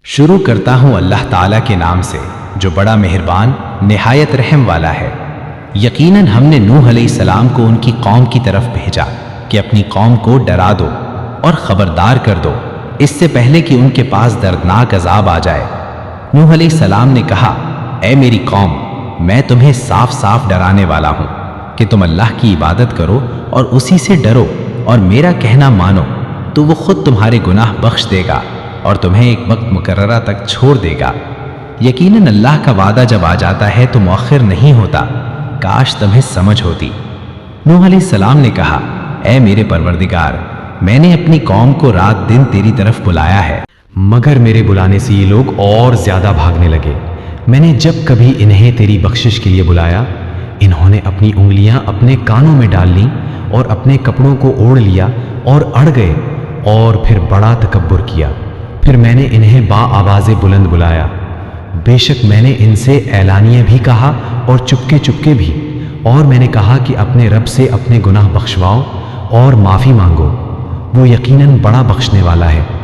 شروع کرتا ہوں اللہ تعالیٰ کے نام سے جو بڑا مہربان نہایت رحم والا ہے۔ یقیناً ہم نے نوح علیہ السلام کو ان کی قوم کی طرف بھیجا کہ اپنی قوم کو ڈرا دو اور خبردار کر دو اس سے پہلے کہ ان کے پاس دردناک عذاب آ جائے۔ نوح علیہ السلام نے کہا، اے میری قوم، میں تمہیں صاف صاف ڈرانے والا ہوں کہ تم اللہ کی عبادت کرو اور اسی سے ڈرو اور میرا کہنا مانو تو وہ خود تمہارے گناہ بخش دے گا اور تمہیں ایک وقت مقررہ تک چھوڑ دے گا۔ یقیناً اللہ کا وعدہ جب آ جاتا ہے تو مؤخر نہیں ہوتا، کاش تمہیں سمجھ ہوتی۔ نوح علیہ السلام نے کہا، اے میرے پروردگار، میں نے اپنی قوم کو رات دن تیری طرف بلایا ہے، مگر میرے بلانے سے یہ لوگ اور زیادہ بھاگنے لگے۔ میں نے جب کبھی انہیں تیری بخشش کے لیے بلایا، انہوں نے اپنی انگلیاں اپنے کانوں میں ڈال لیں اور اپنے کپڑوں کو اوڑھ لیا اور اڑ گئے اور پھر بڑا تکبر کیا۔ پھر میں نے انہیں با آواز بلند بلایا، بے شک میں نے ان سے اعلانیہ بھی کہا اور چپکے چپکے بھی، اور میں نے کہا کہ اپنے رب سے اپنے گناہ بخشواؤ اور معافی مانگو، وہ یقیناً بڑا بخشنے والا ہے۔